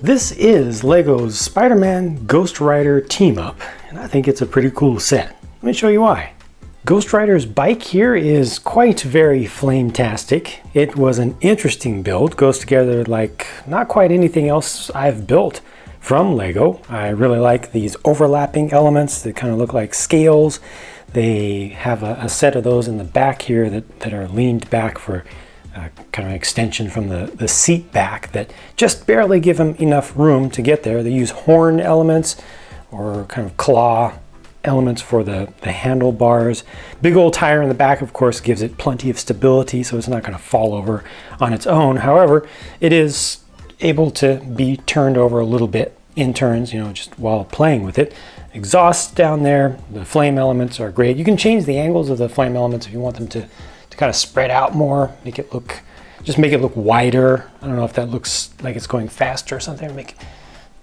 This is LEGO's Spider-Man Ghost Rider team-up, and I think it's a pretty cool set. Let me show you why. Ghost Rider's bike here is quite very flame-tastic. It was an interesting build, goes together like not quite anything else I've built from LEGO. I really like these overlapping elements that kind of look like scales. They have a set of those in the back here that are leaned back for kind of an extension from the seat back that just barely give them enough room to get there. They use horn elements or kind of claw elements for the handlebars. Big old tire in the back, of course, gives it plenty of stability, so it's not going to fall over on its own. However, it is able to be turned over a little bit in turns, you know, just while playing with it. Exhaust down there, the flame elements are great. You can change the angles of the flame elements if you want them to kind of spread out more, make it look wider. I don't know if that looks like it's going faster or something. Make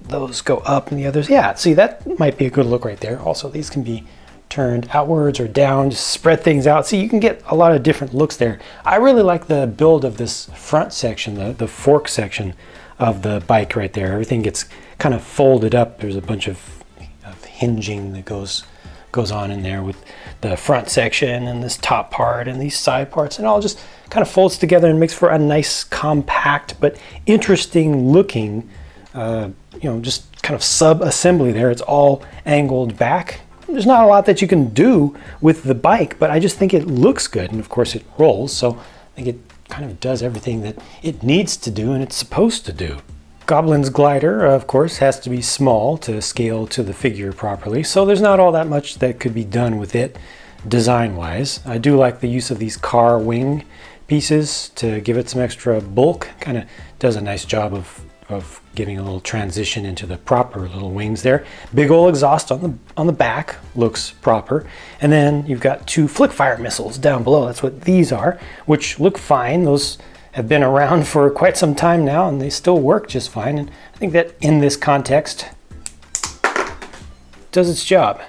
those go up and the others, yeah, see, that might be a good look right there. Also, these can be turned outwards or down, just spread things out. See, you can get a lot of different looks there. I really like the build of this front section, the fork section of the bike right there. Everything gets kind of folded up. There's a bunch of hinging that goes on in there with the front section and this top part and these side parts, and all just kind of folds together and makes for a nice compact but interesting looking just kind of sub-assembly there. It's all angled back. There's not a lot that you can do with the bike, but I just think it looks good, and of course it rolls, so I think it kind of does everything that it needs to do and it's supposed to do. Goblin's glider, of course, has to be small to scale to the figure properly, so there's not all that much that could be done with it design-wise. I do like the use of these car wing pieces to give it some extra bulk. Kind of does a nice job of giving a little transition into the proper little wings there. Big old exhaust on the back looks proper. And then you've got two flick fire missiles down below. That's what these are, which look fine. Those have been around for quite some time now and they still work just fine. And I think that in this context does its job.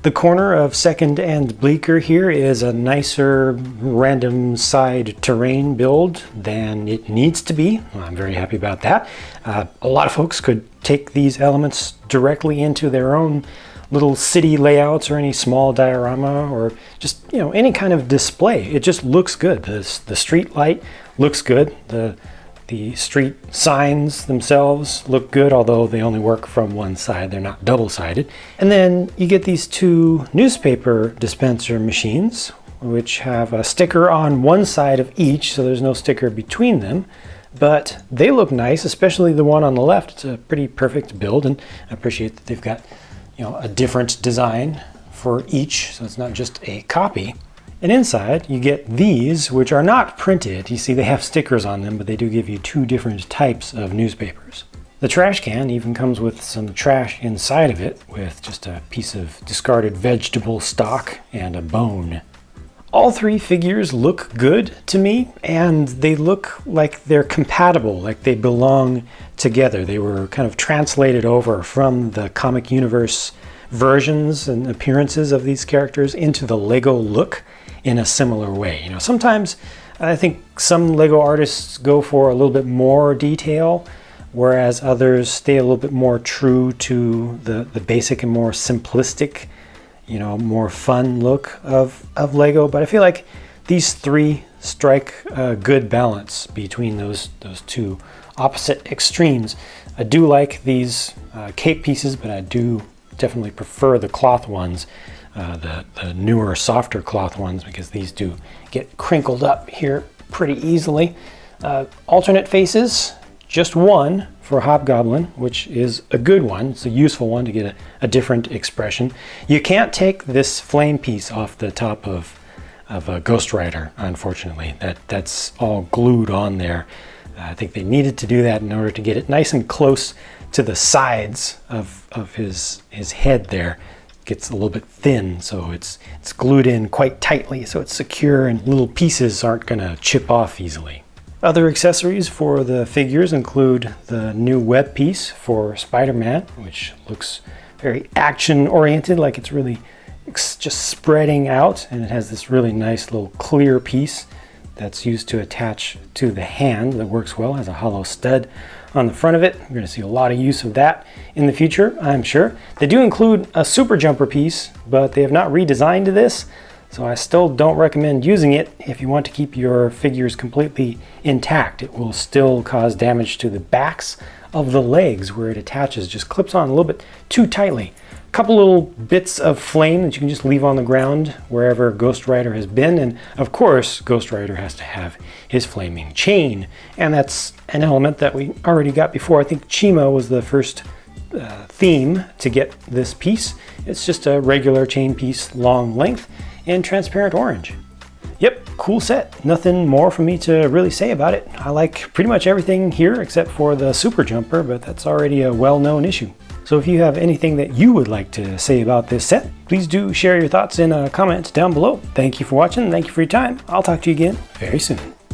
The corner of Second and Bleecker here is a nicer random side terrain build than it needs to be. I'm very happy about that. A lot of folks could take these elements directly into their own little city layouts or any small diorama or just, you know, any kind of display. It just looks good. The street light looks good. The street signs themselves look good, although they only work from one side. They're not double-sided. And then you get these two newspaper dispenser machines, which have a sticker on one side of each, so there's no sticker between them. But they look nice, especially the one on the left. It's a pretty perfect build, and I appreciate that they've got, you know, a different design for each, so it's not just a copy. And inside you get these, which are not printed. You see they have stickers on them, but they do give you two different types of newspapers. The trash can even comes with some trash inside of it, with just a piece of discarded vegetable stock and a bone. All three figures look good to me, and they look like they're compatible, like they belong together. They were kind of translated over from the comic universe versions and appearances of these characters into the LEGO look in a similar way. You know, sometimes I think some LEGO artists go for a little bit more detail, whereas others stay a little bit more true to the basic and more simplistic, you know, more fun look of LEGO. But I feel like these three strike a good balance between those two opposite extremes. I do like these cape pieces, but I do definitely prefer the cloth ones, the newer, softer cloth ones, because these do get crinkled up here pretty easily. Alternate faces, just one for Hobgoblin, which is a good one. It's a useful one to get a different expression. You can't take this flame piece off the top of a Ghost Rider, unfortunately. That's all glued on there. I think they needed to do that in order to get it nice and close to the sides of his head there. It gets a little bit thin, so it's glued in quite tightly, so it's secure and little pieces aren't going to chip off easily. Other accessories for the figures include the new web piece for Spider-Man, which looks very action-oriented, like it's really just spreading out, and it has this really nice little clear piece that's used to attach to the hand that works well. It has a hollow stud on the front of it. You're going to see a lot of use of that in the future, I'm sure. They do include a super jumper piece, but they have not redesigned this, so I still don't recommend using it if you want to keep your figures completely intact. It will still cause damage to the backs of the legs where it attaches, just clips on a little bit too tightly. A couple little bits of flame that you can just leave on the ground wherever Ghost Rider has been, and of course Ghost Rider has to have his flaming chain, and that's an element that we already got before. I think Chima was the first theme to get this piece. It's just a regular chain piece, long length, and transparent orange. Yep, cool set. Nothing more for me to really say about it. I like pretty much everything here except for the super jumper, but that's already a well-known issue. So if you have anything that you would like to say about this set, please do share your thoughts in a comment down below. Thank you for watching. Thank you for your time. I'll talk to you again very soon.